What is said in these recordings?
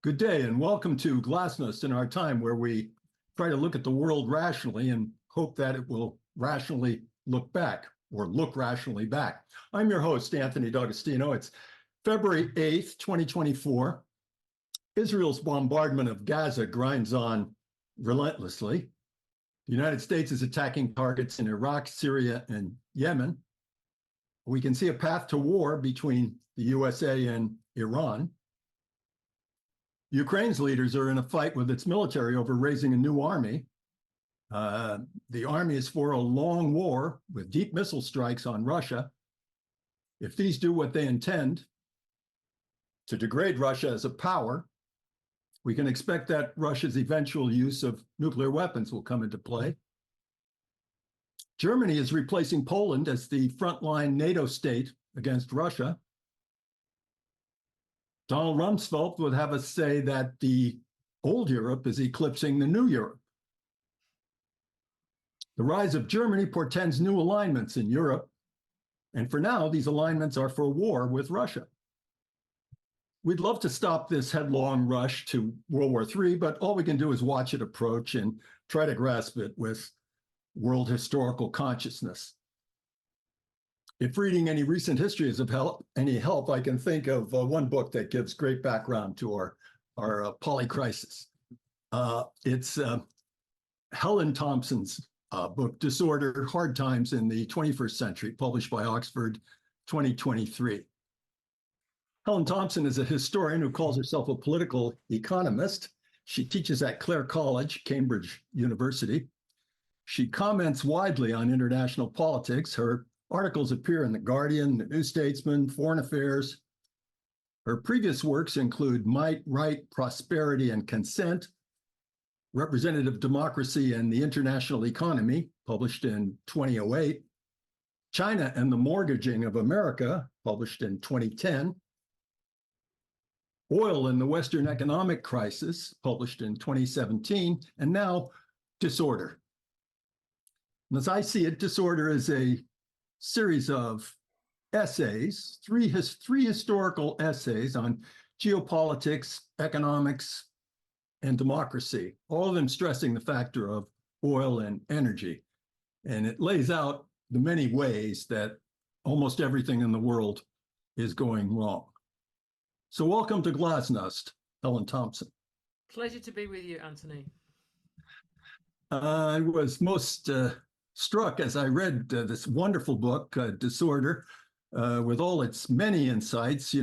Good day and welcome to Glasnost in our time where we try to look at the world rationally and hope that it will rationally look back or look rationally back. I'm your host, Anthony D'Agostino. It's February 8th, 2024. Israel's bombardment of Gaza grinds on relentlessly. The United States is attacking targets in Iraq, Syria, and Yemen. We can see a path to war between the USA and Iran. Ukraine's leaders are in a fight with its military over raising a new army. The army is for a long war with deep missile strikes on Russia. If these do what they intend, to degrade Russia as a power, we can expect that Russia's eventual use of nuclear weapons will come into play. Germany is replacing Poland as the frontline NATO state against Russia. Donald Rumsfeld would have us say that the old Europe is eclipsing the new Europe. The rise of Germany portends new alignments in Europe, and for now, these alignments are for war with Russia. We'd love to stop this headlong rush to World War III, but all we can do is watch it approach and try to grasp it with world historical consciousness. If reading any recent history is of any help, I can think of one book that gives great background to our polycrisis. It's Helen Thompson's book, Disorder, Hard Times in the 21st Century, published by Oxford, 2023. Helen Thompson is a historian who calls herself a political economist. She teaches at Clare College, Cambridge University. She comments widely on international politics. Her articles appear in The Guardian, The New Statesman, Foreign Affairs. Her previous works include Might, Right, Prosperity, and Consent, Representative Democracy and the International Economy, published in 2008, China and the Mortgaging of America, published in 2010, Oil and the Western Economic Crisis, published in 2017, and now Disorder. And as I see it, Disorder is a series of essays, three historical essays on geopolitics, economics, and democracy, all of them stressing the factor of oil and energy. And it lays out the many ways that almost everything in the world is going wrong. So welcome to Glasnost, Helen Thompson. Pleasure to be with you, Anthony. I was most struck as I read this wonderful book, Disorder, with all its many insights,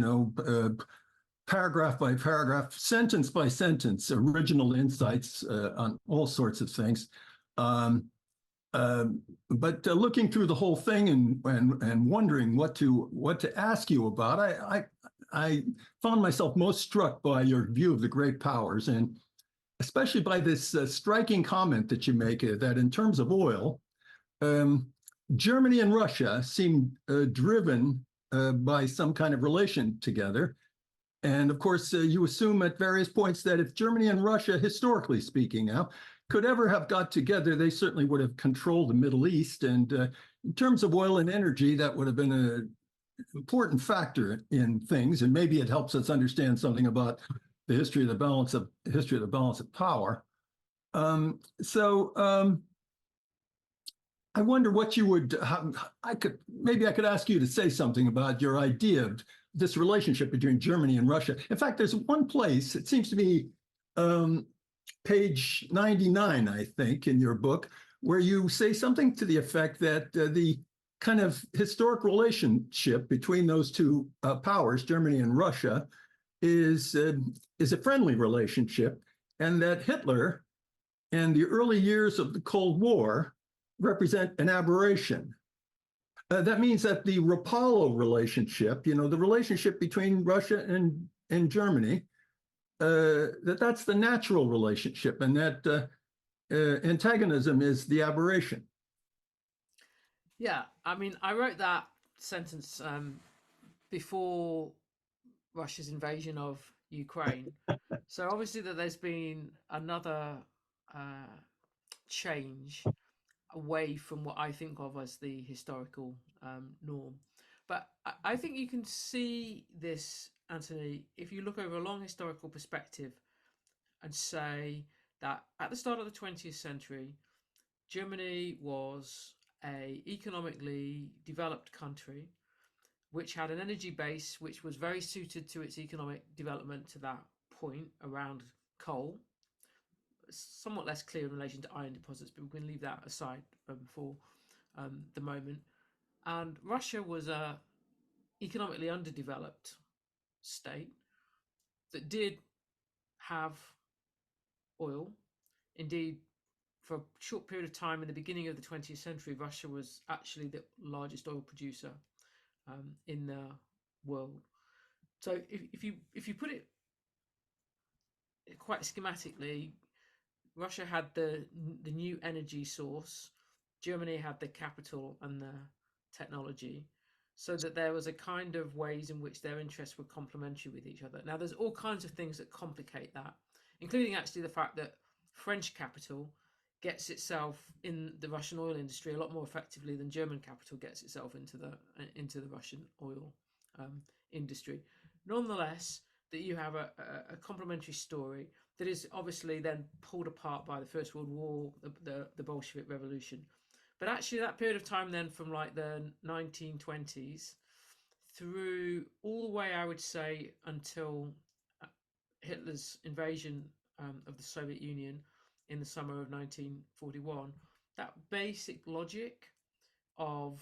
paragraph by paragraph, sentence by sentence, original insights on all sorts of things. But looking through the whole thing and wondering what to ask you about, I found myself most struck by your view of the great powers, and especially by this striking comment that you make that in terms of oil, Germany and Russia seem driven by some kind of relation together. And of course, you assume at various points that if Germany and Russia, historically speaking now, could ever have got together, they certainly would have controlled the Middle East. And in terms of oil and energy, that would have been an important factor in things. And maybe it helps us understand something about the history of the balance of power. I wonder what you would, I could ask you to say something about your idea of this relationship between Germany and Russia. In fact, there's one place, it seems to be page 99, I think, in your book, where you say something to the effect that the kind of historic relationship between those two powers, Germany and Russia, is a friendly relationship, and that Hitler and the early years of the Cold War represent an aberration. That means that the Rapallo relationship, the relationship between Russia and Germany, that's the natural relationship, and that antagonism is the aberration. Yeah, I mean, I wrote that sentence before Russia's invasion of Ukraine. So obviously that there's been another change away from what I think of as the historical norm. But I think you can see this, Anthony, if you look over a long historical perspective and say that at the start of the 20th century, Germany was a economically developed country which had an energy base which was very suited to its economic development to that point around coal. Somewhat less clear in relation to iron deposits, but we can leave that aside for the moment. And Russia was a economically underdeveloped state that did have oil. Indeed, for a short period of time in the beginning of the 20th century, Russia was actually the largest oil producer in the world. So if you put it quite schematically, Russia had the new energy source, Germany had the capital and the technology, so that there was a kind of ways in which their interests were complementary with each other. Now, there's all kinds of things that complicate that, including actually the fact that French capital gets itself in the Russian oil industry a lot more effectively than German capital gets itself into the Russian oil industry. Nonetheless, that you have a complementary story that is obviously then pulled apart by the First World War, the Bolshevik Revolution. But actually, that period of time then from like the 1920s through all the way, I would say, until Hitler's invasion of the Soviet Union in the summer of 1941, that basic logic of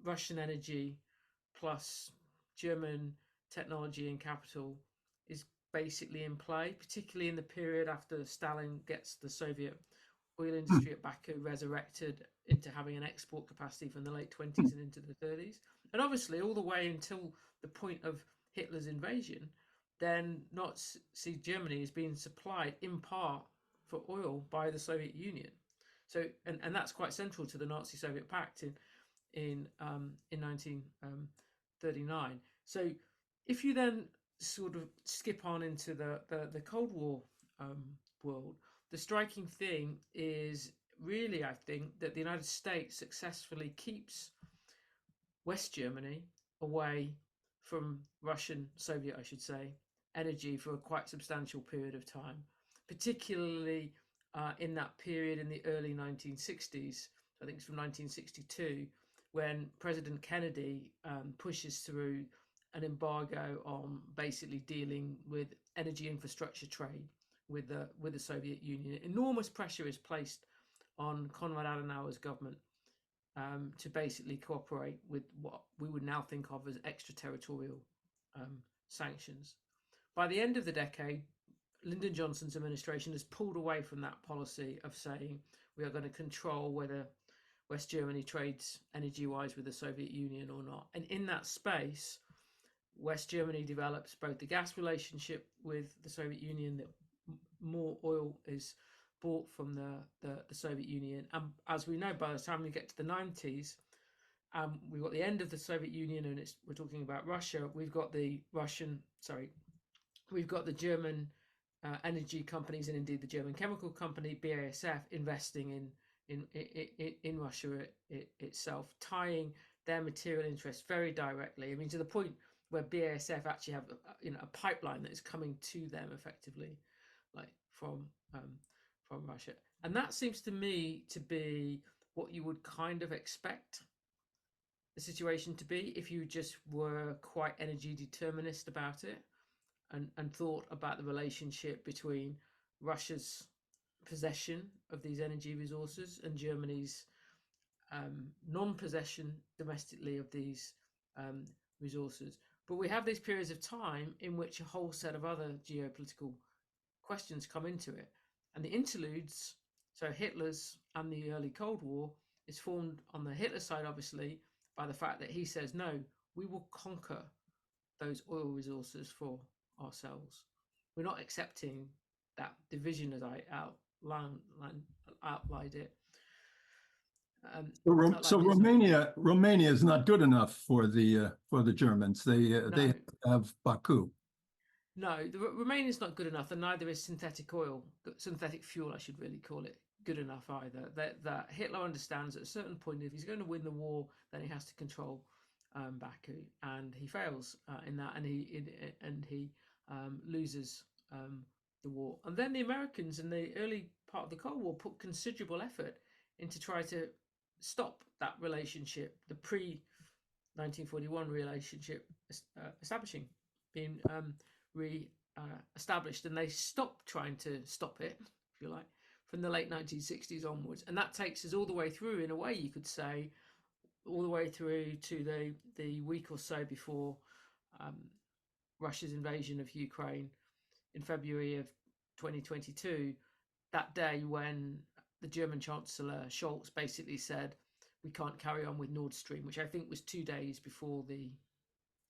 Russian energy plus German technology and capital is basically in play, particularly in the period after Stalin gets the Soviet oil industry at Baku resurrected into having an export capacity from the late 20s and into the 30s. And obviously, all the way until the point of Hitler's invasion, then Nazi Germany is being supplied in part for oil by the Soviet Union. So, and that's quite central to the Nazi-Soviet Pact in 1939. So, if you then sort of skip on into the Cold War world, the striking thing is really, I think, that the United States successfully keeps West Germany away from Russian, Soviet, I should say, energy for a quite substantial period of time, particularly in that period in the early 1960s. I think it's from 1962, when President Kennedy pushes through an embargo on basically dealing with energy infrastructure trade with the Soviet Union. Enormous pressure is placed on Konrad Adenauer's government to basically cooperate with what we would now think of as extraterritorial sanctions. By the end of the decade, Lyndon Johnson's administration has pulled away from that policy of saying we are going to control whether West Germany trades energy-wise with the Soviet Union or not. And in that space, West Germany develops both the gas relationship with the Soviet Union, that more oil is bought from the Soviet Union. And as we know, by the time we get to the 90s, we've got the end of the Soviet Union, and we're talking about Russia. We've got the German energy companies, and indeed the German chemical company BASF investing in Russia itself, tying their material interests very directly. I mean, to the point where BASF actually have a pipeline that is coming to them effectively, like from Russia. And that seems to me to be what you would kind of expect the situation to be if you just were quite energy determinist about it, and thought about the relationship between Russia's possession of these energy resources and Germany's non-possession domestically of these resources. But we have these periods of time in which a whole set of other geopolitical questions come into it. And the interludes, so Hitler's and the early Cold War, is formed on the Hitler side, obviously, by the fact that he says, no, we will conquer those oil resources for ourselves. We're not accepting that division as I outlined it. So Romania is not good enough for the Germans. They have Baku. No, Romania is not good enough, and neither is synthetic fuel, I should really call it, good enough either. That Hitler understands at a certain point, if he's going to win the war, then he has to control Baku, and he fails in that, and he loses the war. And then the Americans in the early part of the Cold War put considerable effort into try to stop that relationship, the pre 1941 relationship establishing, being re established, and they stopped trying to stop it, if you like, from the late 1960s onwards. And that takes us all the way through, in a way, you could say, all the way through to the week or so before um, Russia's invasion of Ukraine in February of 2022, that day when the German Chancellor Scholz basically said, we can't carry on with Nord Stream, which I think was 2 days before the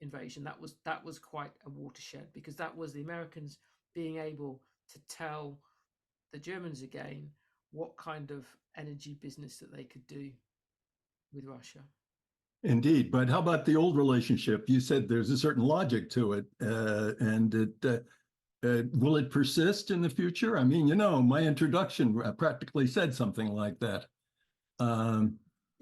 invasion. That was quite a watershed, because that was the Americans being able to tell the Germans again what kind of energy business that they could do with Russia. Indeed. But how about the old relationship? You said there's a certain logic to it, and will it persist in the future? I mean, my introduction practically said something like that.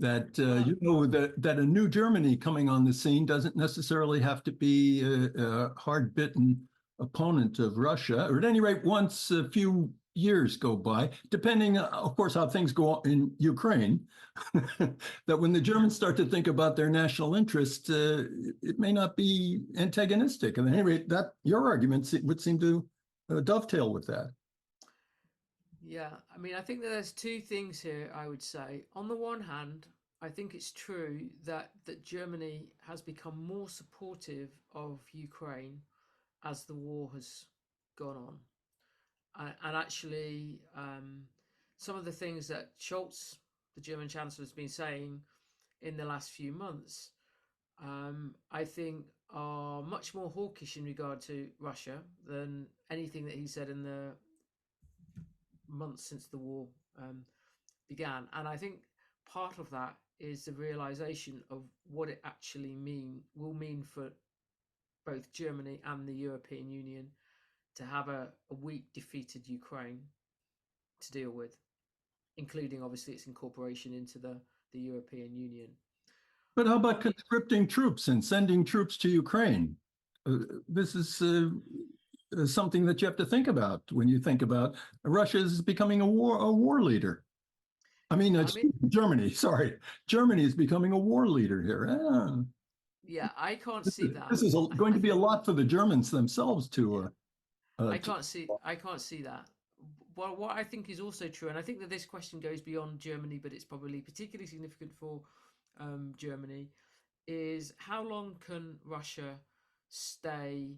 That that a new Germany coming on the scene doesn't necessarily have to be a hard-bitten opponent of Russia, or at any rate, once a few years go by, depending, of course, how things go on in Ukraine, that when the Germans start to think about their national interest, it may not be antagonistic. At any rate, that your argument would seem to dovetail with that. Yeah, I mean, I think that there's two things here, I would say. On the one hand, I think it's true that Germany has become more supportive of Ukraine as the war has gone on. And actually, some of the things that Scholz, the German Chancellor, has been saying in the last few months, I think are much more hawkish in regard to Russia than anything that he said in the months since the war began. And I think part of that is the realization of what it actually will mean for both Germany and the European Union to have a weak, defeated Ukraine to deal with, including obviously its incorporation into the European Union. But how about conscripting troops and sending troops to Ukraine? This is something that you have to think about when you think about Russia is becoming a war leader. I mean, Germany. Sorry, Germany is becoming a war leader here. Yeah, I can't see that. This is going to be a lot for the Germans themselves to. I can't see that. Well, what I think is also true, and I think that this question goes beyond Germany, but it's probably particularly significant for Germany, is how long can Russia stay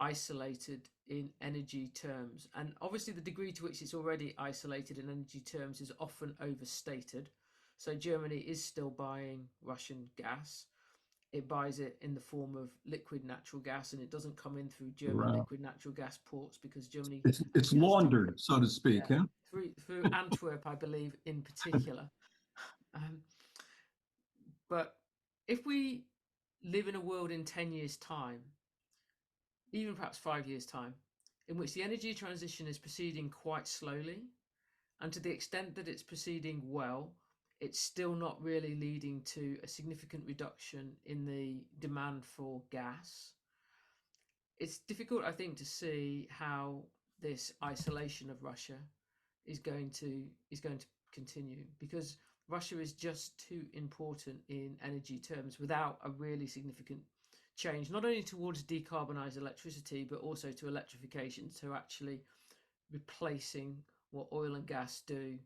isolated in energy terms? And obviously, the degree to which it's already isolated in energy terms is often overstated. So Germany is still buying Russian gas. It buys it in the form of liquid natural gas, and it doesn't come in through German liquid natural gas ports, because Germany it's laundered, so to speak, through Antwerp, I believe, in particular. But if we live in a world in 10 years' time, even perhaps 5 years' time, in which the energy transition is proceeding quite slowly, and to the extent that it's proceeding well, it's still not really leading to a significant reduction in the demand for gas. It's difficult, I think, to see how this isolation of Russia is going to continue, because Russia is just too important in energy terms without a really significant change, not only towards decarbonised electricity, but also to electrification, to actually replacing what oil and gas do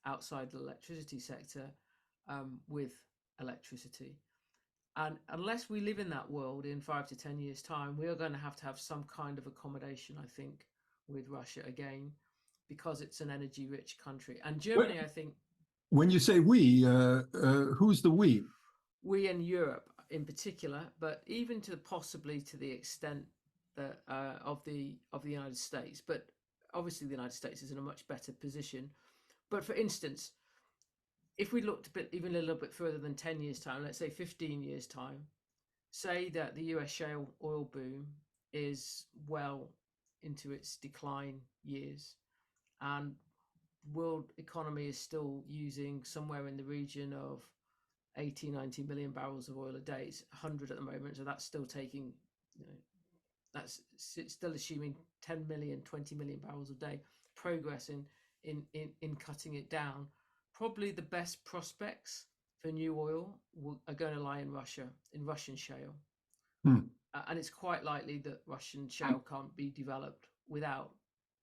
outside the electricity sector with electricity. And unless we live in that world in 5 to 10 years' time, we are going to have some kind of accommodation, I think, with Russia again, because it's an energy-rich country. And Germany, I think. When you say we, who's the we? We in Europe in particular, but even to possibly to the extent that of the United States. But obviously, the United States is in a much better position. But for instance, if we looked even a little bit further than 10 years' time, let's say 15 years' time, say that the US shale oil boom is well into its decline years, and world economy is still using somewhere in the region of 80, 90 million barrels of oil a day. It's 100 at the moment, so that's still taking, you know, that's still assuming 10 million, 20 million barrels a day progress in cutting it down. Probably the best prospects for new oil are going to lie in Russia, in Russian shale. Hmm. And it's quite likely that Russian shale can't be developed without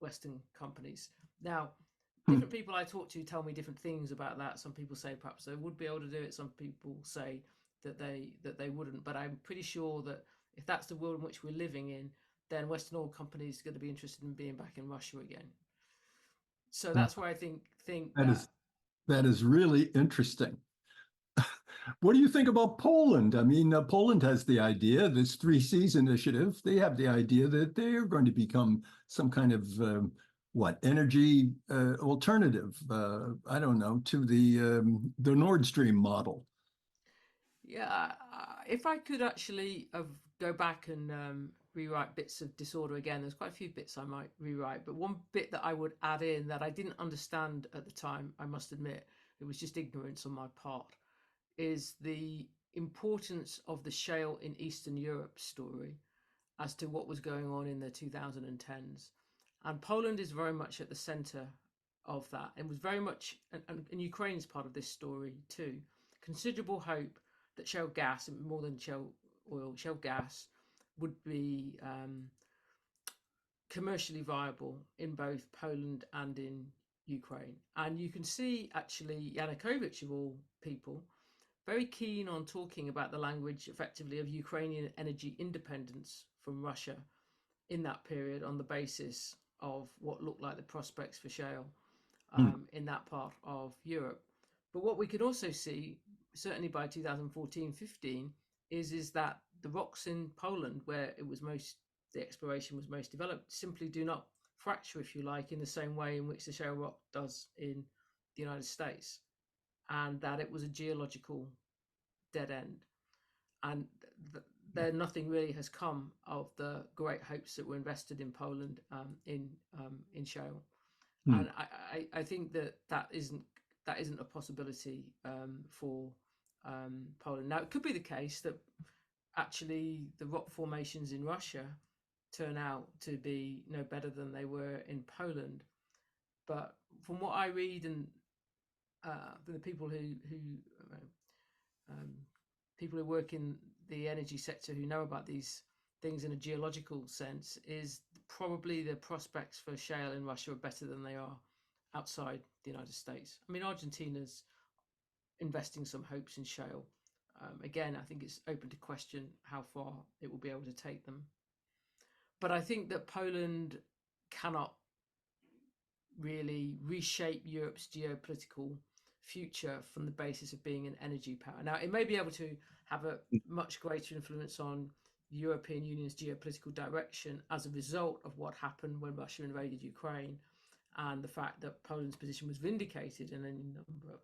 Western companies. Now, Hmm. different people I talk to tell me different things about that. Some people say perhaps they would be able to do it. Some people say that they wouldn't. But I'm pretty sure that if that's the world in which we're living in, then Western oil companies are going to be interested in being back in Russia again. So Uh, that's why I think that that. is that is really interesting. What do you think about Poland? I mean, Poland has the idea, this Three Seas initiative, they have the idea that they are going to become some kind of what energy alternative? I don't know, to the Nord Stream model. Yeah, if I could actually go back and rewrite bits of Disorder again, there's quite a few bits I might rewrite, but one bit that I would add in that I didn't understand at the time, I must admit, it was just ignorance on my part, is the importance of the shale in Eastern Europe story as to what was going on in the 2010s. And Poland is very much at the center of that. It was very much, and Ukraine is part of this story too. Considerable hope that shale gas, more than shale oil, shale gas would be commercially viable in both Poland and in Ukraine. And you can see actually Yanukovych, of all people, very keen on talking about the language effectively of Ukrainian energy independence from Russia in that period on the basis of what looked like the prospects for shale Hmm. in that part of Europe. But what we could also see, certainly by 2014-15, is that the rocks in Poland, where the exploration was most developed, simply do not fracture, if you like, in the same way in which the shale rock does in the United States, and that it was a geological dead end. And there nothing really has come of the great hopes that were invested in Poland in shale. Hmm. And I think that isn't a possibility for Poland. Now, it could be the case that actually the rock formations in Russia turn out to be no better than they were in Poland. But from what I read and the people who um, people who work in the energy sector who know about these things in a geological sense, is probably the prospects for shale in Russia are better than they are outside the United States. I mean, Argentina's investing some hopes in shale. Again, I think it's open to question how far it will be able to take them. But I think that Poland cannot really reshape Europe's geopolitical future from the basis of being an energy power. Now, it may be able to have a much greater influence on the European Union's geopolitical direction as a result of what happened when Russia invaded Ukraine, and the fact that Poland's position was vindicated in a number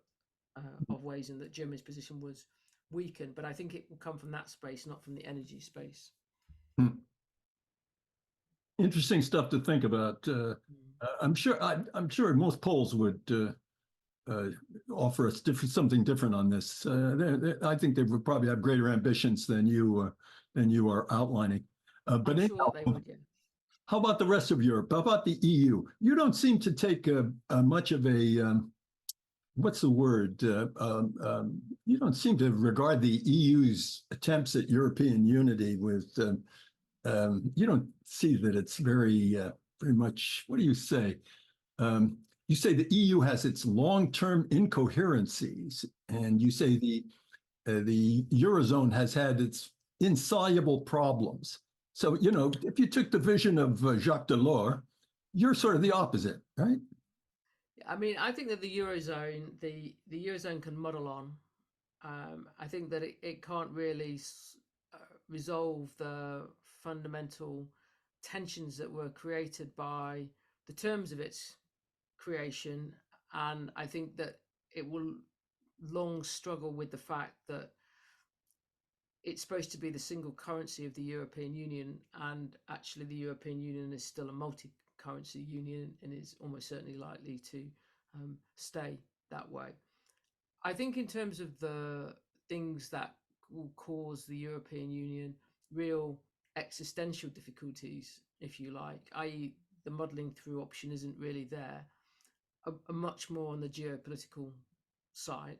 of ways, and that Germany's position was weakened. But I think it will come from that space, not from the energy space. Hmm. Interesting stuff to think about. I'm sure most polls would offer us something different on this. I think they would probably have greater ambitions than you are outlining. But I'm sure that they anyhow, would, yeah. how about the rest of Europe? How about the EU? You don't seem to take much of a what's the word? You don't seem to regard the EU's attempts at European unity with. You don't see that it's very much. What do you say? You say the EU has its long-term incoherencies, and you say the Eurozone has had its insoluble problems. So, you know, if you took the vision of Jacques Delors, you're sort of the opposite, right? I mean, I think that the eurozone can muddle on. I think that it can't really resolve the fundamental tensions that were created by the terms of its creation, and I think that it will long struggle with the fact that it's supposed to be the single currency of the European Union, and actually the European Union is still a multi-currency union and is almost certainly likely to stay that way. I think in terms of things that will cause the European Union real existential difficulties, if you like, i.e., the muddling through option isn't really there, are much more on the geopolitical side.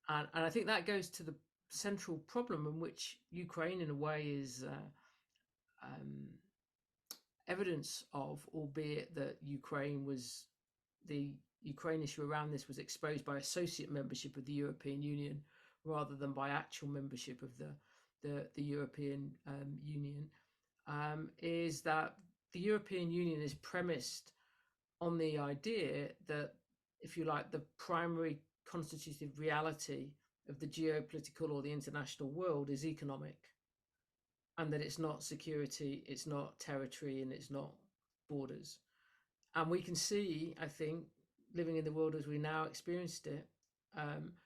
And I think that goes to the central problem in which Ukraine, in a way, is um, evidence of, albeit that the Ukraine issue around this was exposed by associate membership of the European Union rather than by actual membership of the European Union, is that the European Union is premised on the idea that, if you like, the primary constitutive reality of the geopolitical or the international world is economic, and that it's not security, it's not territory, and it's not borders. And we can see, I think, living in the world as we now experienced it,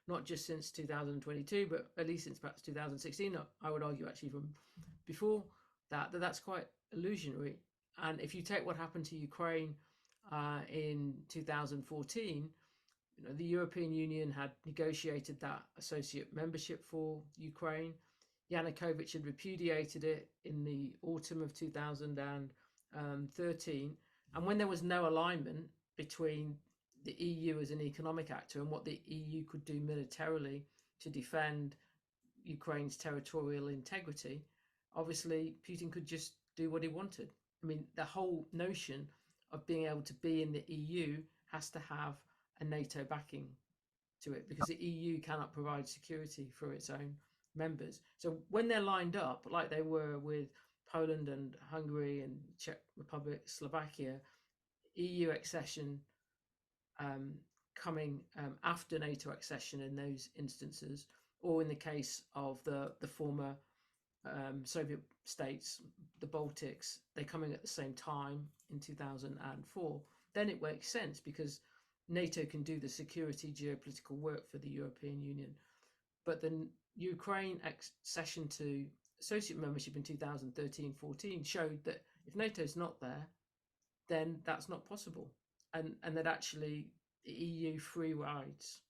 not just since 2022, but at least since perhaps 2016, I would argue actually from before that, that's quite illusionary. And if you take what happened to Ukraine in 2014, the European Union had negotiated that associate membership for Ukraine. Yanukovych had repudiated it in the autumn of 2013. And when there was no alignment between the EU as an economic actor and what the EU could do militarily to defend Ukraine's territorial integrity, obviously Putin could just do what he wanted. I mean, the whole notion of being able to be in the EU has to have a NATO backing to it, because the EU cannot provide security for its own members. So when they're lined up, like they were with Poland and Hungary and Czech Republic, Slovakia, EU accession coming after NATO accession in those instances, or in the case of the former Soviet states, the Baltics, they're coming at the same time in 2004, then it makes sense because NATO can do the security geopolitical work for the European Union. But the Ukraine accession to associate membership in 2013-14 showed that if NATO's not there, then that's not possible. And that actually the EU free rides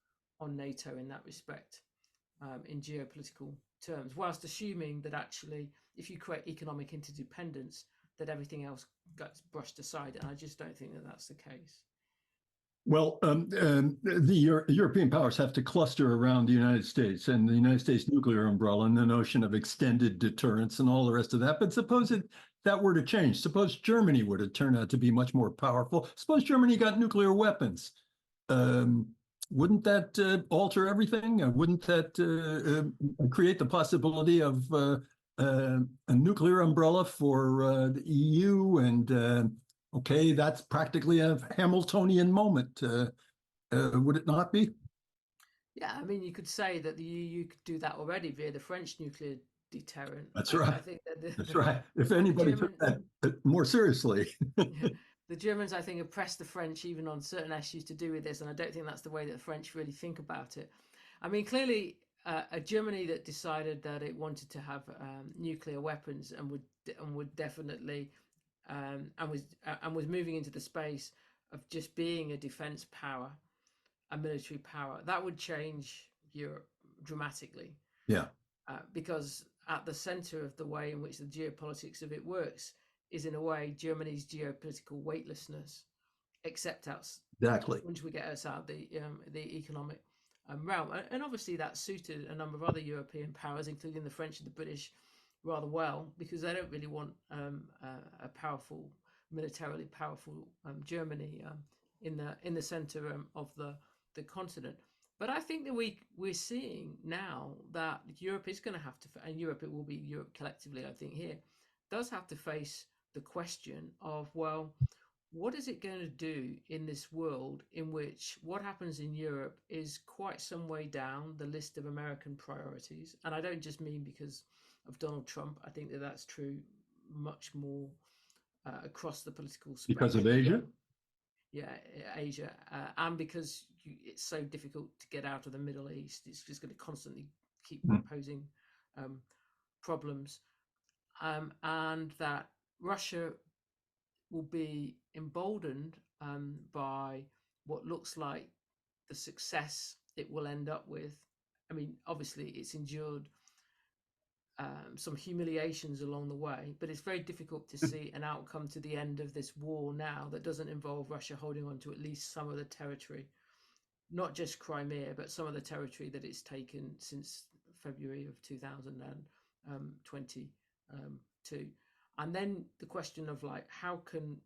on NATO in that respect, in geopolitical terms, whilst assuming that actually if you create economic interdependence, that everything else gets brushed aside. And I just don't think that that's the case. Well, the European powers have to cluster around the United States and the United States nuclear umbrella and the notion of extended deterrence and all the rest of that. But suppose that were to change. Suppose Germany were to turn out to be much more powerful. Suppose Germany got nuclear weapons. Wouldn't that alter everything? Wouldn't that create the possibility of a nuclear umbrella for the EU? And okay, that's practically a Hamiltonian moment. Would it not be? Yeah, I mean, you could say that the EU could do that already via the French nuclear deterrent. That's right. I think that That's right. If anybody took that more seriously. The Germans, I think, have pressed the French even on certain issues to do with this, and I don't think that's the way that the French really think about it. I mean, clearly, a Germany that decided that it wanted to have nuclear weapons and would definitely and was moving into the space of just being a defense power, a military power, that would change Europe dramatically. Yeah. Because at the center of the way in which the geopolitics of it works is, in a way, Germany's geopolitical weightlessness, except us. Exactly. Once we get us out of the economic realm. And obviously that suited a number of other European powers, including the French and the British, rather well, because they don't really want a powerful, militarily powerful Germany in the center of the continent. But I think that we're seeing now that Europe is going to have to, and Europe, it will be Europe collectively, I think here, does have to face the question of, well, what is it going to do in this world in which what happens in Europe is quite some way down the list of American priorities? And I don't just mean because of Donald Trump. I think that that's true much more across the political spectrum. Because of Asia? Yeah, Asia. And because it's so difficult to get out of the Middle East. It's just going to constantly keep posing problems. And that Russia will be emboldened by what looks like the success it will end up with I mean, obviously, it's endured some humiliations along the way, but it's very difficult to see an outcome to the end of this war now that doesn't involve Russia holding on to at least some of the territory, not just Crimea, but some of the territory that it's taken since February of 2022. And then the question of like, how can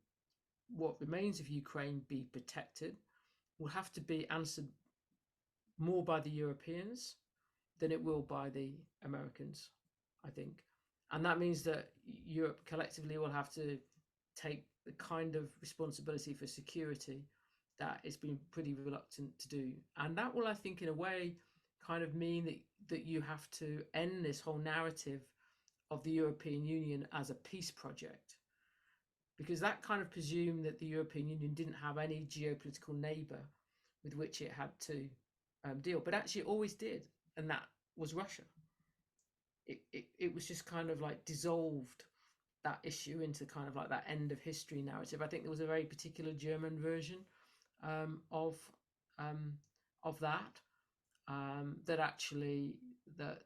what remains of Ukraine be protected will have to be answered more by the Europeans than it will by the Americans, I think. And that means that Europe collectively will have to take the kind of responsibility for security that it's been pretty reluctant to do. And that will, I think, in a way, kind of mean that you have to end this whole narrative of the European Union as a peace project, because that kind of presumed that the European Union didn't have any geopolitical neighbor with which it had to deal. But actually, it always did, and that was Russia. It was just kind of like dissolved that issue into kind of like that end of history narrative. I think there was a very particular German version um, of um, of that that actually the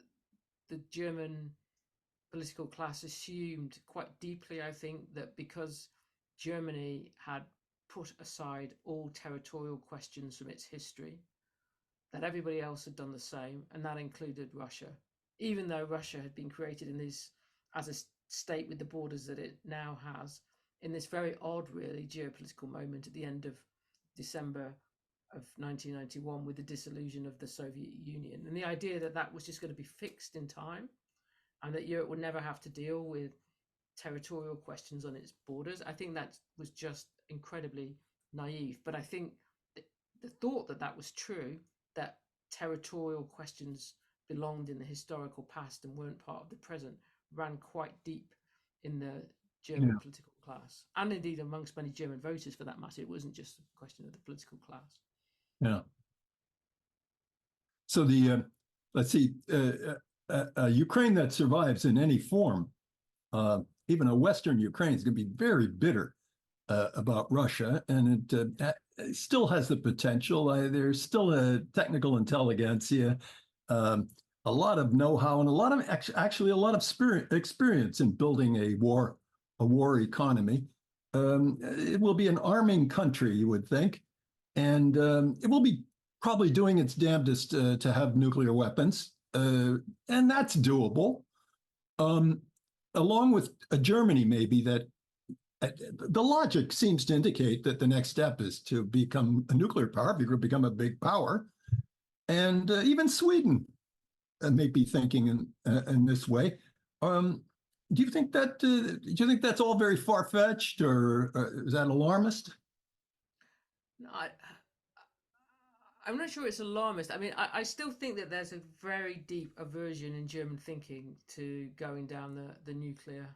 German political class assumed quite deeply, I think, that because Germany had put aside all territorial questions from its history, that everybody else had done the same, and that included Russia, even though Russia had been created in this as a state with the borders that it now has, in this very odd, really, geopolitical moment at the end of December of 1991 with the dissolution of the Soviet Union, and the idea that that was just going to be fixed in time and that Europe would never have to deal with territorial questions on its borders. I think that was just incredibly naive. But I think the thought that that was true, that territorial questions belonged in the historical past and weren't part of the present, ran quite deep in the German Yeah. political class, and indeed amongst many German voters for that matter. It wasn't just a question of the political class. Yeah. So the let's see, Ukraine that survives in any form, even a Western Ukraine, is going to be very bitter about Russia, and it still has the potential. There's still a technical intelligentsia, a lot of know-how, and a lot of actually a lot of experience in building a war economy. It will be an arming country, you would think, and it will be probably doing its damnedest to have nuclear weapons, and that's doable. Along with Germany, maybe that the logic seems to indicate that the next step is to become a nuclear power, if you're going to become a big power, and even Sweden may be thinking in this way. Do you think that? Do you think that's all very far-fetched, or is that alarmist? No, I'm not sure it's alarmist. I mean, I still think that there's a very deep aversion in German thinking to going down the nuclear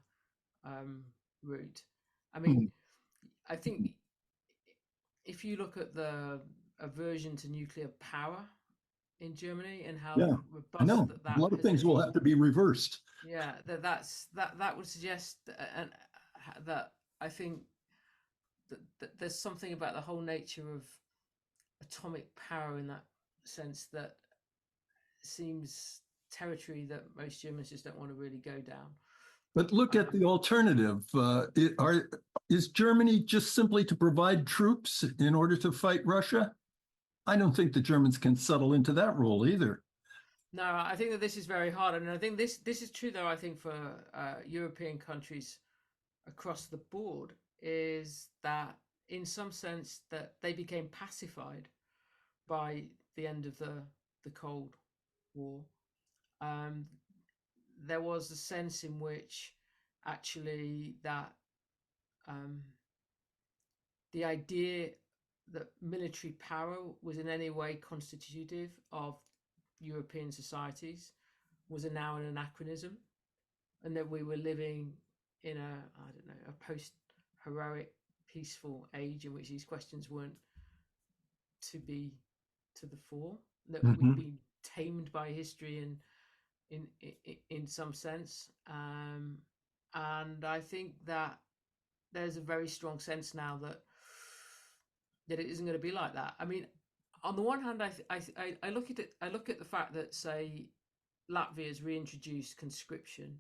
route. I mean, I think if you look at the aversion to nuclear power in Germany and how Yeah, I robust know. A that lot of has things will been, have to be reversed. yeah, that would suggest that I think that there's something about the whole nature of atomic power in that sense that seems territory that most Germans just don't want to really go down. But look at the alternative. Is Germany just simply to provide troops in order to fight Russia? I don't think the Germans can settle into that role either. No, I think that this is very hard, and I think this is true though. I think for European countries across the board, is that in some sense that they became pacified by the end of the Cold War. Um, there was a sense in which actually that um, the idea that military power was in any way constitutive of European societies was now an anachronism, and that we were living in I don't know, a post-heroic, peaceful age in which these questions weren't to be to the fore. That we'd Mhm. been tamed by history and in some sense, and I think that there's a very strong sense now that it isn't going to be like that. I mean, on the one hand, I look at it. I look at the fact that, say, Latvia has reintroduced conscription,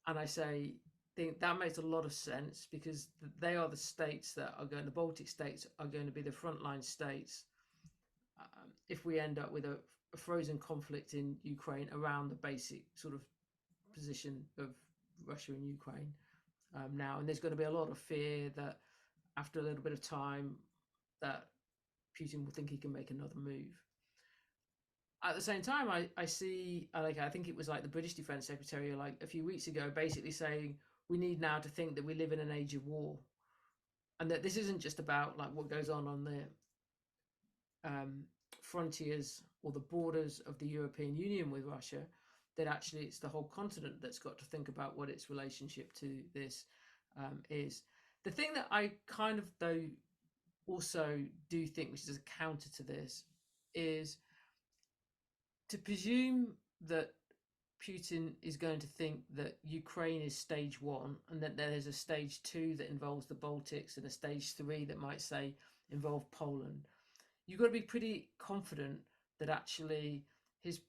and I say, think that makes a lot of sense because they are the states that are going. The Baltic states are going to be the frontline states if we end up with a frozen conflict in Ukraine around the basic sort of position of Russia and Ukraine now. And there's going to be a lot of fear that after a little bit of time, that Putin will think he can make another move. At the same time, I see, like, I think it was like the British Defense Secretary, like a few weeks ago, basically saying we need now to think that we live in an age of war, and that this isn't just about like what goes on the frontiers or the borders of the European Union with Russia. That actually it's the whole continent that's got to think about what its relationship to this is. The thing that I kind of though also do think, which is a counter to this, is to presume that Putin is going to think that Ukraine is stage one and that there's a stage two that involves the Baltics and a stage three that might say involve Poland. You've got to be pretty confident that actually his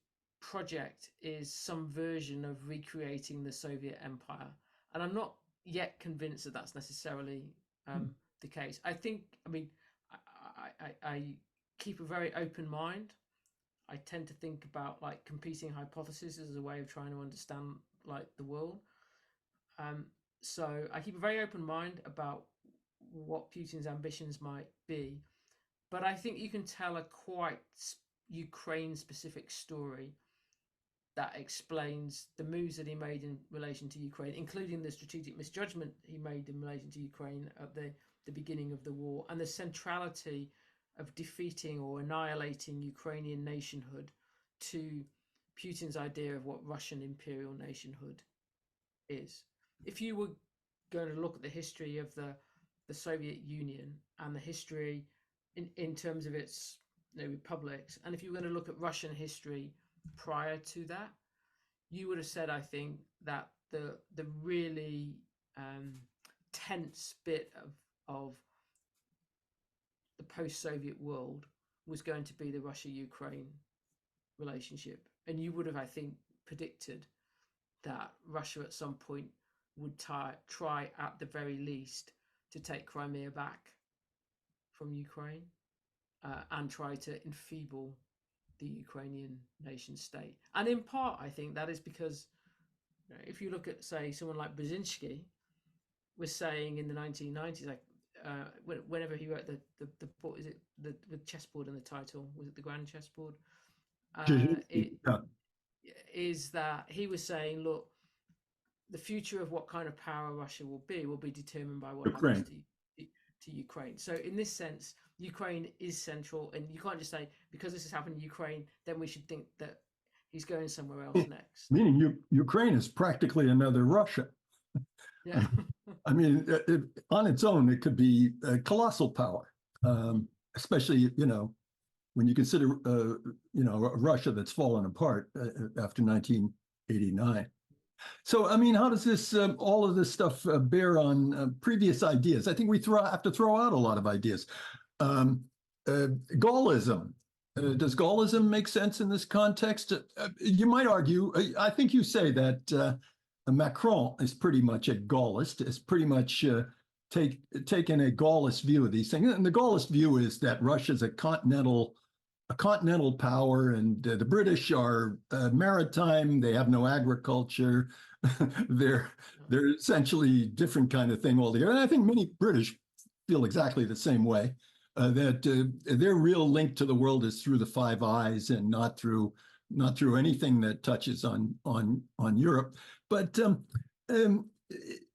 project is some version of recreating the Soviet Empire. And I'm not yet convinced that that's necessarily the case. I think, I mean, I keep a very open mind. I tend to think about like competing hypotheses as a way of trying to understand like the world. So I keep a very open mind about what Putin's ambitions might be, but I think you can tell a quite Ukraine-specific story that explains the moves that he made in relation to Ukraine, including the strategic misjudgment he made in relation to Ukraine at the beginning of the war, and the centrality of defeating or annihilating Ukrainian nationhood to Putin's idea of what Russian imperial nationhood is. If you were going to look at the history of the Soviet Union and the history in terms of its republics, and if you were going to look at Russian history prior to that, you would have said, I think, that the really tense bit of the post-Soviet world was going to be the Russia-Ukraine relationship. And you would have, I think, predicted that Russia at some point would try at the very least to take Crimea back from Ukraine and try to enfeeble the Ukrainian nation state. And in part, I think that is because if you look at, say, someone like Brzezinski was saying in the 1990s, like, whenever he wrote the is it the chessboard in the title, was it the Grand Chessboard? Is that he was saying, look, the future of what kind of power Russia will be determined by what happens to Ukraine. So in this sense, Ukraine is central, and you can't just say because this has happened in Ukraine, then we should think that he's going somewhere else next. Meaning Ukraine is practically another Russia. Yeah. I mean, on its own, it could be a colossal power, especially, when you consider, Russia that's fallen apart after 1989. So, I mean, how does this, all of this stuff bear on previous ideas? I think we have to throw out a lot of ideas. Gaullism. Does Gaullism make sense in this context? You might argue, I think you say that Macron is pretty much a Gaullist, is pretty much taken a Gaullist view of these things. And the Gaullist view is that Russia's a continental power, and the British are maritime. They have no agriculture. they're essentially different kind of thing altogether. And I think many British feel exactly the same way. That their real link to the world is through the Five Eyes and not through anything that touches on Europe. But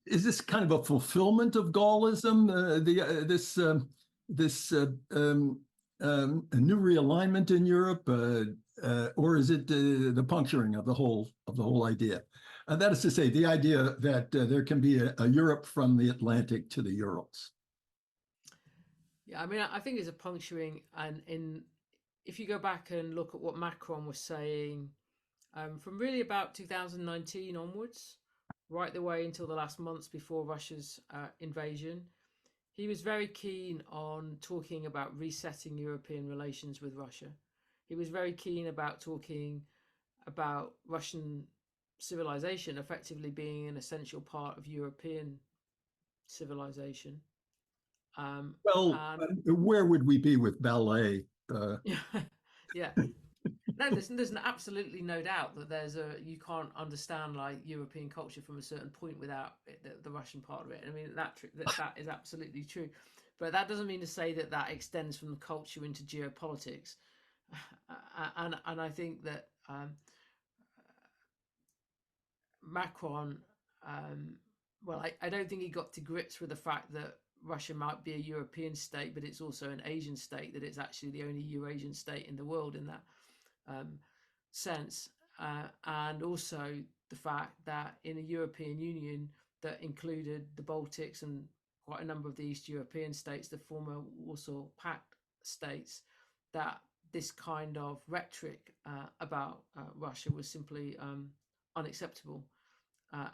is this kind of a fulfillment of Gaullism? This a new realignment in Europe, or is it the puncturing of the whole idea? That is to say, the idea that there can be a Europe from the Atlantic to the Urals. Yeah, I mean, I think it's a puncturing, and if you go back and look at what Macron was saying from really about 2019 onwards, right the way until the last months before Russia's invasion, he was very keen on talking about resetting European relations with Russia. He was very keen about talking about Russian civilization effectively being an essential part of European civilization. Um, Well, and where would we be with ballet? yeah, yeah. No, there's absolutely no doubt that you can't understand like European culture from a certain point without the Russian part of it. I mean that is absolutely true, but that doesn't mean to say that that extends from the culture into geopolitics, and I think that Macron, um, well, I don't think he got to grips with the fact that Russia might be a European state, but it's also an Asian state. That it's actually the only Eurasian state in the world in that um, sense, and also the fact that in a European Union that included the Baltics and quite a number of the East European states, the former Warsaw Pact states, that this kind of rhetoric about Russia was simply unacceptable.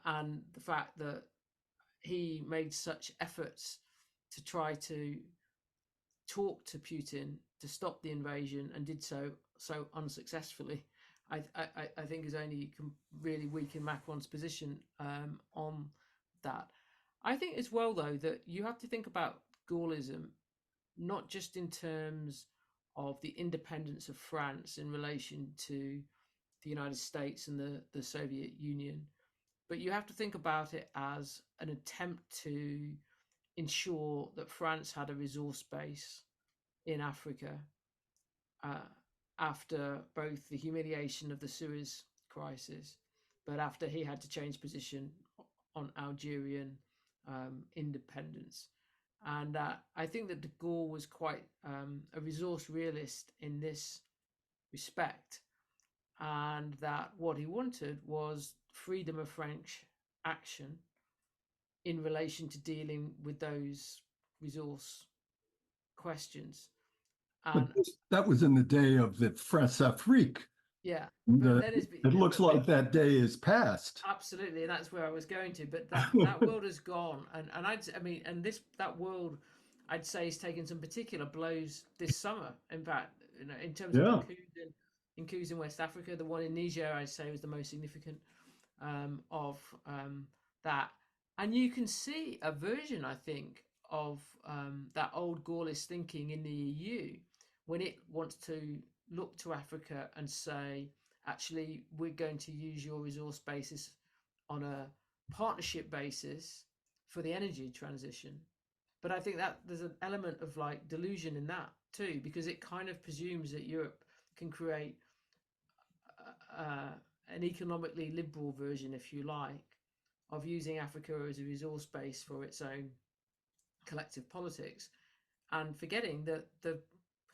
And the fact that he made such efforts to try to talk to Putin to stop the invasion and did so unsuccessfully, I think has only really weakened Macron's position on that. I think as well, though, that you have to think about Gaullism not just in terms of the independence of France in relation to the United States and the Soviet Union, but you have to think about it as an attempt to ensure that France had a resource base in Africa uh, after both the humiliation of the Suez crisis, but after he had to change position on Algerian independence. And I think that de Gaulle was quite a resource realist in this respect, and that what he wanted was freedom of French action in relation to dealing with those resource questions. But And that was in the day of the France Afrique. yeah, but The, then it's it looks like that day is past. absolutely, and that's where I was going to. But that world has gone, and I mean, and this that world, I'd say, has taken some particular blows this summer. In fact, in terms of the Yeah. coups in West Africa, the one in Niger, I'd say, was the most significant of that. And you can see a version, I think, of that old Gaullist thinking in the EU when it wants to look to Africa and say, actually, we're going to use your resource basis on a partnership basis for the energy transition. But I think that there's an element of like delusion in that too, because it kind of presumes that Europe can create uh, an economically liberal version, if you like, of using Africa as a resource base for its own collective politics, and forgetting that the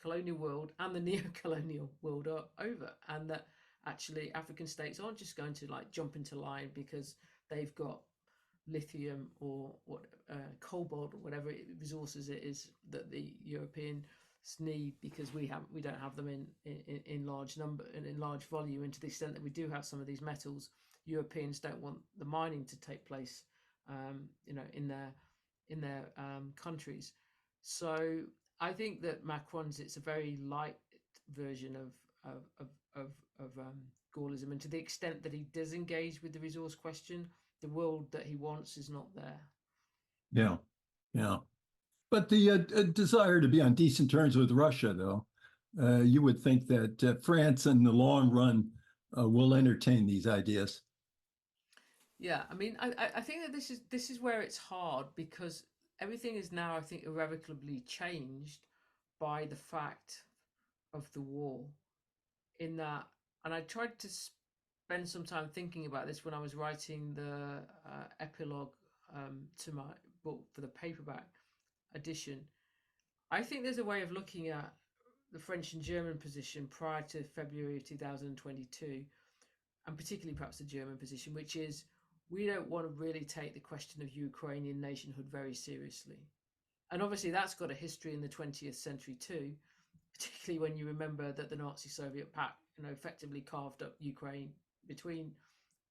colonial world and the neo-colonial world are over, and that actually African states aren't just going to like jump into line because they've got lithium or what cobalt or whatever resources it is that the Europeans need, because we don't have them in large number and in large volume, and to the extent that we do have some of these metals, Europeans don't want the mining to take place in their countries. So I think that Macron's, it's a very light version of Gaullism, and to the extent that he does engage with the resource question, the world that he wants is not there. Yeah. Yeah. But the desire to be on decent terms with Russia, though, you would think that France in the long run will entertain these ideas. Yeah, I mean, I think that this is where it's hard, because everything is now, I think, irrevocably changed by the fact of the war. In that, and I tried to spend some time thinking about this when I was writing the epilogue to my book for the paperback edition. I think there's a way of looking at the French and German position prior to February of 2022, and particularly perhaps the German position, which is we don't want to really take the question of Ukrainian nationhood very seriously. And obviously that's got a history in the 20th century too, particularly when you remember that the Nazi Soviet pact, effectively carved up Ukraine between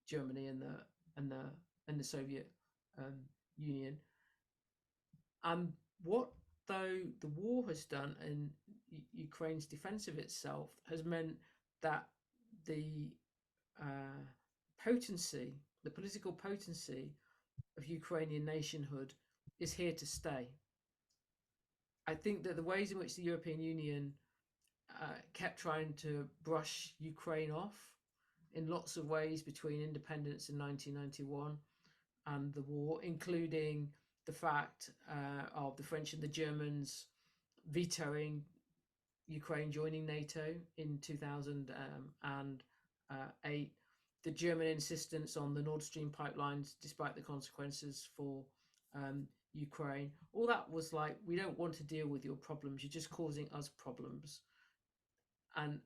Germany and the Soviet Union. And what though the war has done and Ukraine's defense of itself has meant that the uh, potency, the political potency of Ukrainian nationhood is here to stay. I think that the ways in which the European Union kept trying to brush Ukraine off in lots of ways between independence in 1991 and the war, including the fact of the French and the Germans vetoing Ukraine joining NATO in 2008, the German insistence on the Nord Stream pipelines, despite the consequences for Ukraine. All that was like, we don't want to deal with your problems. You're just causing us problems. And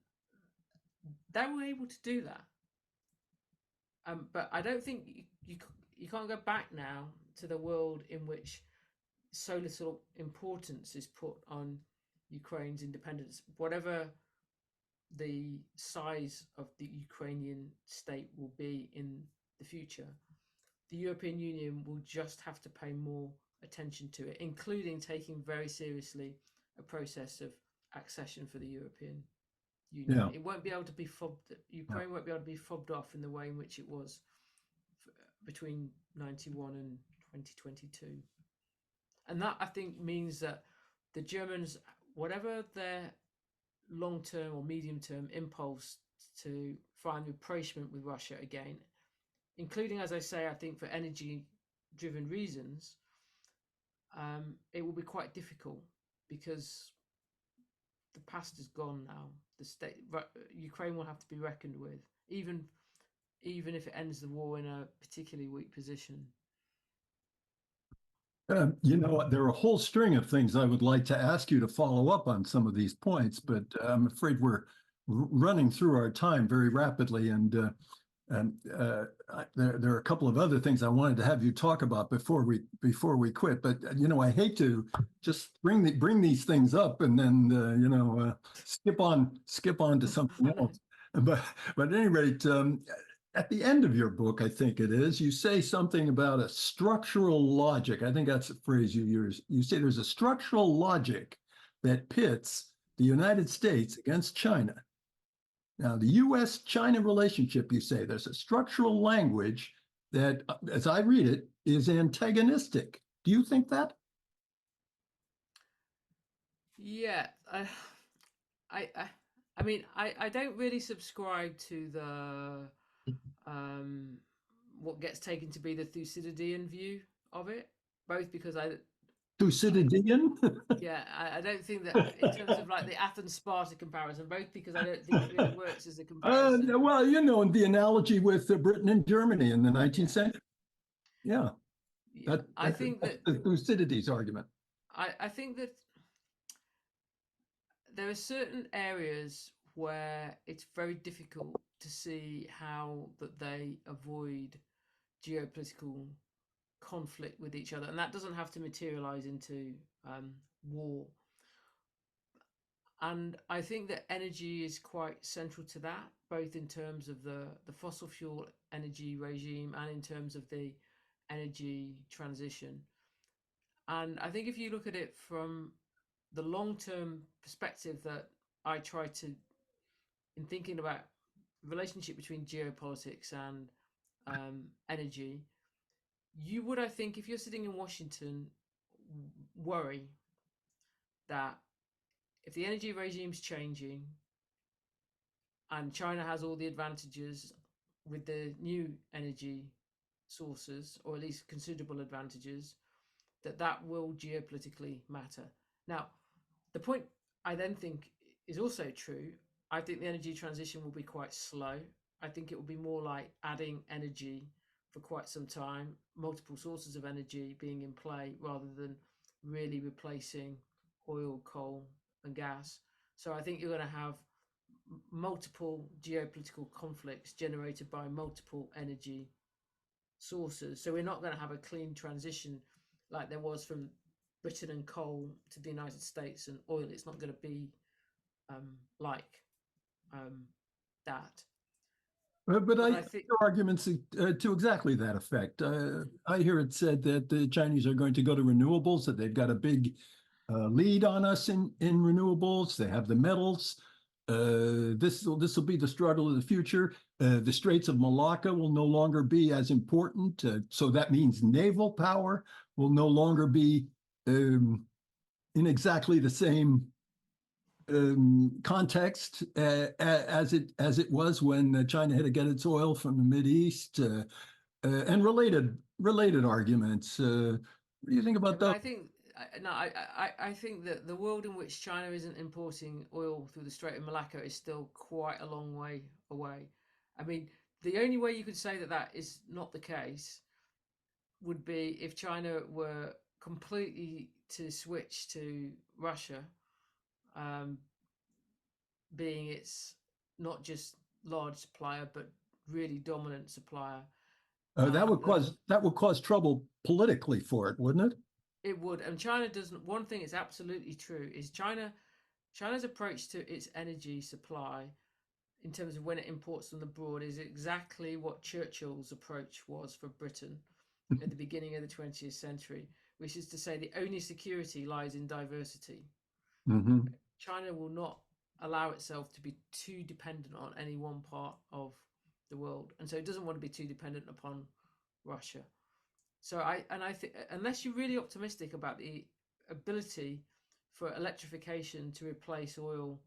they were able to do that. But I don't think you can't go back now to the world in which so little importance is put on Ukraine's independence, whatever the size of the Ukrainian state will be in the future. The European Union will just have to pay more attention to it, including taking very seriously a process of accession for the European Union. Yeah. It won't be able to be fobbed. Ukraine won't be able to be fobbed off in the way in which it was between 91 and 2022. And that, I think, means that the Germans, whatever their long-term or medium-term impulse to find rapprochement with Russia again, including, as I say, I think for energy-driven reasons, it will be quite difficult because the past is gone now. Ukraine will have to be reckoned with, even if it ends the war in a particularly weak position. There are a whole string of things I would like to ask you to follow up on some of these points, but I'm afraid we're running through our time very rapidly, and there are a couple of other things I wanted to have you talk about before we quit. But I hate to just bring these things up and then skip on to something else. But at any rate, at the end of your book, I think it is, you say something about a structural logic. I think that's the phrase you use. You say there's a structural logic that pits the United States against China. Now, the U.S.-China relationship, you say, there's a structural language that, as I read it, is antagonistic. Do you think that? Yeah, I mean, I don't really subscribe to the what gets taken to be the Thucydidean view of it, both because Thucydidean? yeah, I don't think that in terms of like the Athens-Sparta comparison, both because I don't think it really works as a comparison. Well, the analogy with Britain and Germany in the 19th century. Yeah, I think that the Thucydides argument. I think that there are certain areas where it's very difficult to see how that they avoid geopolitical conflict with each other, and that doesn't have to materialize into war. And I think that energy is quite central to that, both in terms of the fossil fuel energy regime and in terms of the energy transition. And I think if you look at it from the long-term perspective that I try to, in thinking about relationship between geopolitics and energy, you would, I think, if you're sitting in Washington, worry that if the energy regime's changing and China has all the advantages with the new energy sources, or at least considerable advantages, that will geopolitically matter. Now, the point I then think is also true. I think the energy transition will be quite slow. I think it will be more like adding energy for quite some time, multiple sources of energy being in play rather than really replacing oil, coal, and gas. So I think you're going to have multiple geopolitical conflicts generated by multiple energy sources. So we're not going to have a clean transition like there was from Britain and coal to the United States and oil. It's not going to be like that. But I But I hear think, arguments to exactly that effect. I hear it said that the Chinese are going to go to renewables, that they've got a big lead on us in renewables. They have the metals. This will be the struggle of the future. The Straits of Malacca will no longer be as important. So that means naval power will no longer be in exactly the same context as it was when China had to get its oil from the Mideast and related arguments. What do you think yeah, about but those? I think no, I think that the world in which China isn't importing oil through the Strait of Malacca is still quite a long way away. I mean, the only way you could say that that is not the case would be if China were completely to switch to Russia, um, being its not just large supplier but really dominant supplier. Then That would cause trouble politically for it, wouldn't it? it would. And China doesn't. One thing is absolutely true is China's approach to its energy supply in terms of when it imports from abroad is exactly what Churchill's approach was for Britain at the beginning of the 20th century, which is to say the only security lies in diversity. Mm-hmm. China will not allow itself to be too dependent on any one part of the world, and so it doesn't want to be too dependent upon Russia. So I think unless you're really optimistic about the ability for electrification to replace oil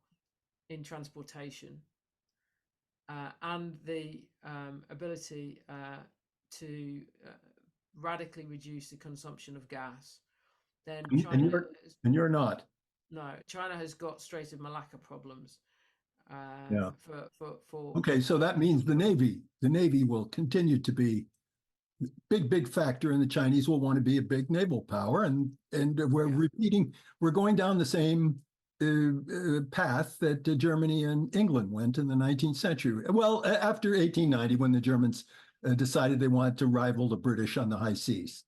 in transportation, and the ability to radically reduce the consumption of gas, then And China you're not. no, China has got Strait of Malacca problems Yeah. for Okay, so that means the Navy will continue to be big factor, and the Chinese will want to be a big naval power, and yeah. we're going down the same path that Germany and England went in the 19th century. Well, after 1890, when the Germans decided they wanted to rival the British on the high seas.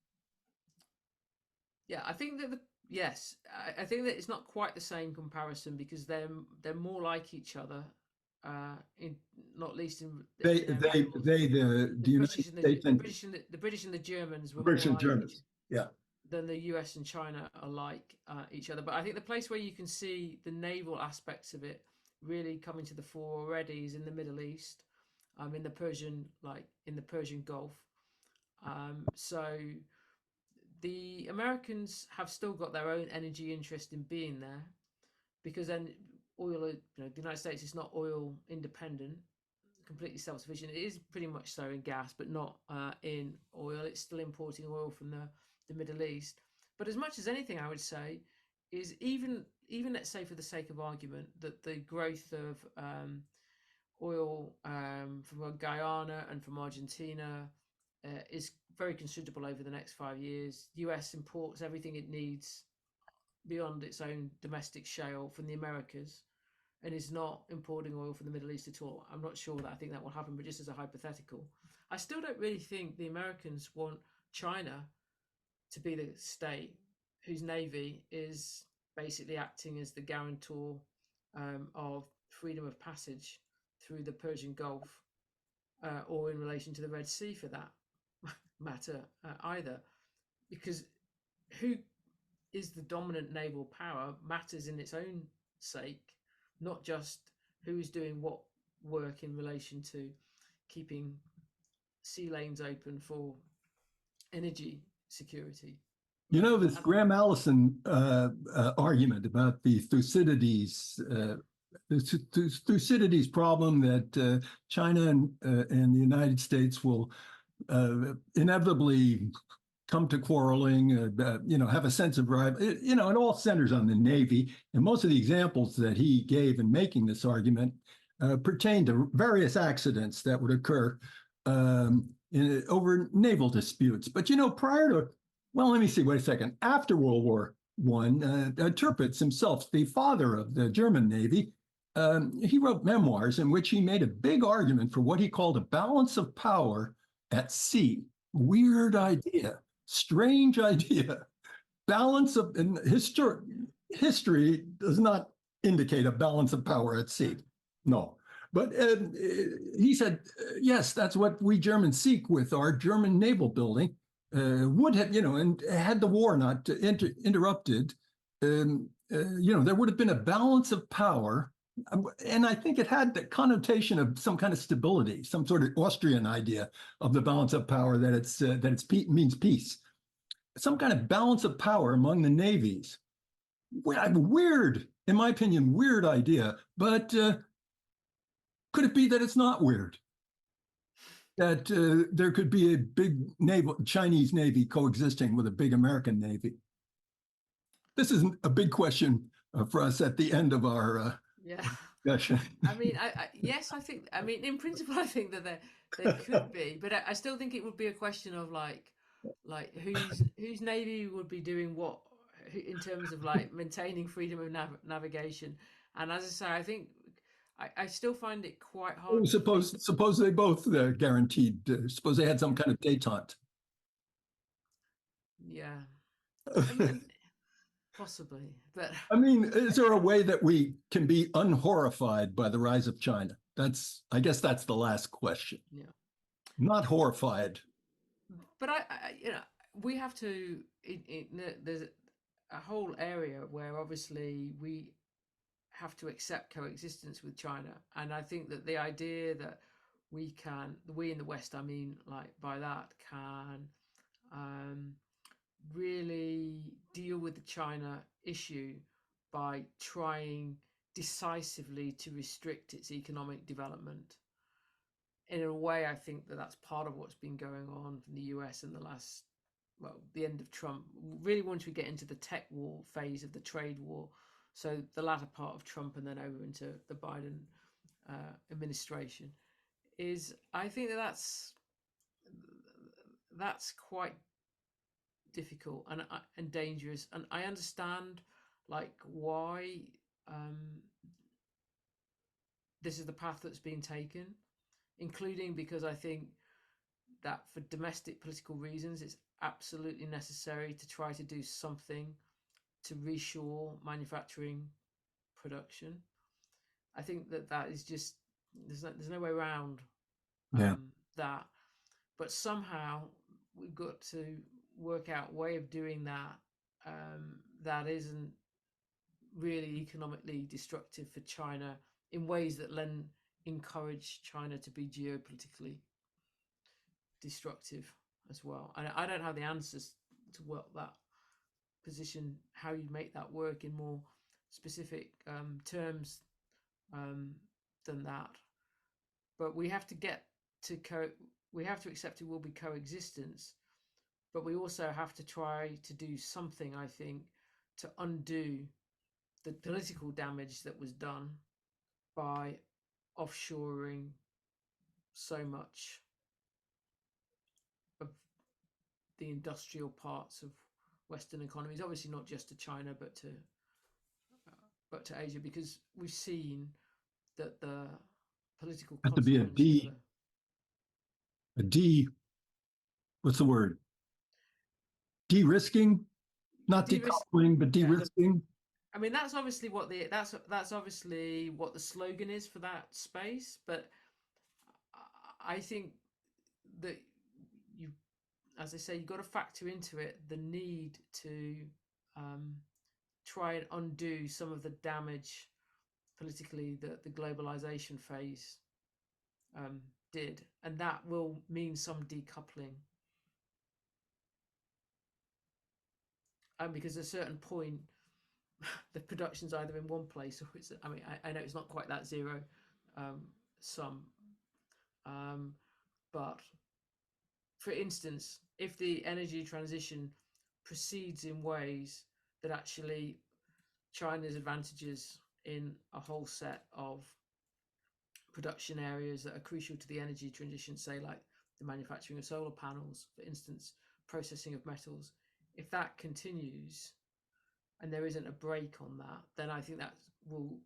Yeah, I think that yes, I think that it's not quite the same comparison because they're more like each other, in not least in areas of course. The The United British and States and the British and the Germans the were British more and like each Germans. Yeah. than the US and China are like each other. But I think the place where you can see the naval aspects of it really coming to the fore already is in the Middle East, in the Persian Gulf. So the Americans have still got their own energy interest in being there because then the United States is not oil independent, completely self-sufficient. It is pretty much so in gas, but not in oil. It's still importing oil from the Middle East. But as much as anything, I would say is even let's say for the sake of argument that the growth of oil from Guyana and from Argentina is very considerable over the next 5 years. US imports everything it needs beyond its own domestic shale from the Americas and is not importing oil from the Middle East at all. I'm not sure that I think that will happen, but just as a hypothetical, I still don't really think the Americans want China to be the state whose navy is basically acting as the guarantor of freedom of passage through the Persian Gulf, or in relation to the Red Sea for that matter either, because who is the dominant naval power matters in its own sake, not just who is doing what work in relation to keeping sea lanes open for energy security. You know, this And Graham Allison argument about the Thucydides problem that China and the United States will inevitably come to quarreling, have a sense of rival. It all centers on the Navy. And most of the examples that he gave in making this argument pertain to various accidents that would occur over naval disputes. But, prior to, well, let me see, wait a second. After World War I, Tirpitz himself, the father of the German Navy, he wrote memoirs in which he made a big argument for what he called a balance of power at sea. Weird idea, strange idea. Balance of in history does not indicate a balance of power at sea. No. But he said, yes, that's what we Germans seek with our German naval building. Would have, and had the war not interrupted, there would have been a balance of power. And I think it had the connotation of some kind of stability, some sort of Austrian idea of the balance of power, that means peace, some kind of balance of power among the navies. Weird, in my opinion, weird idea. But could it be that it's not weird? That there could be a big Chinese Navy coexisting with a big American Navy? This isn't a big question for us at the end of our discussion. I mean, yes, I think. I mean, in principle, I think that there could be, but I still think it would be a question of like whose navy would be doing what in terms of like maintaining freedom of navigation. And as I say, I think I still find it quite hard. Suppose they both guaranteed. Suppose they had some kind of détente. Yeah, I mean, possibly, but I mean, is there a way that we can be unhorrified by the rise of China? I guess that's the last question. Yeah, not horrified. But we have to. There's a whole area where obviously we have to accept coexistence with China, and I think that the idea that we in the West, I mean, like by that, can really deal with the China issue by trying decisively to restrict its economic development. In a way, I think that that's part of what's been going on in the US in the end of Trump. Really, once we get into the tech war phase of the trade war, so the latter part of Trump and then over into the Biden administration, I think that's quite difficult and dangerous. And I understand like why this is the path that's been taken, including because I think that for domestic political reasons, it's absolutely necessary to try to do something to reshore manufacturing production. I think that is just there's no way around that. But somehow we've got to work out a way of doing that that isn't really economically destructive for China in ways that then encourage China to be geopolitically destructive as well. And I don't have the answers to what that position, how you make that work in more specific terms than that. But we have to get to we have to accept it will be coexistence, but we also have to try to do something, I think, to undo the political damage that was done by offshoring so much of the industrial parts of Western economies, obviously not just to China, but to Asia, because we've seen that the political has to be what's the word? De-risking, not decoupling, but de-risking. I mean, that's obviously what that's obviously what the slogan is for that space. But I think that as I say, you've got to factor into it the need to try and undo some of the damage politically that the globalization phase did, and that will mean some decoupling. Because at a certain point, the production's either in one place or it's. I mean, I know it's not quite that zero sum, but for instance, if the energy transition proceeds in ways that actually China's advantages in a whole set of production areas that are crucial to the energy transition, say like the manufacturing of solar panels, for instance, processing of metals, if that continues and there isn't a break on that, then I think that will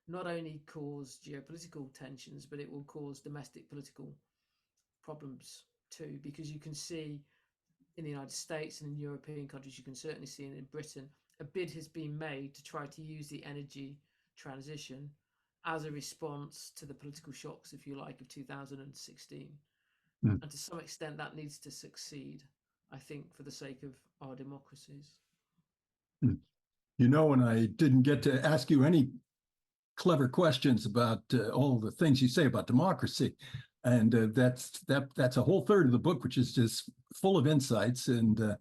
not only cause geopolitical tensions, but it will cause domestic political problems too, because you can see in the United States and in European countries, you can certainly see in Britain, a bid has been made to try to use the energy transition as a response to the political shocks, if you like, of 2016. Hmm. And to some extent, that needs to succeed, I think, for the sake of our democracies. Hmm. And I didn't get to ask you any clever questions about all the things you say about democracy. And that's a whole third of the book, which is just full of insights and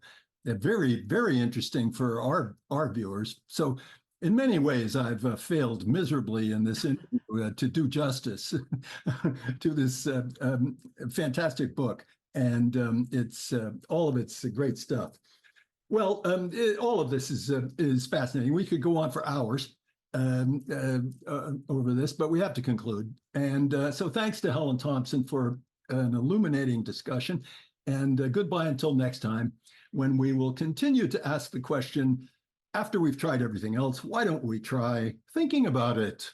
very, very interesting for our viewers. So in many ways, I've failed miserably in this interview to do justice to this fantastic book. And it's all of it's great stuff. Well, all of this is fascinating. We could go on for hours over this, but we have to conclude. And so thanks to Helen Thompson for an illuminating discussion. And goodbye until next time, when we will continue to ask the question, after we've tried everything else, why don't we try thinking about it?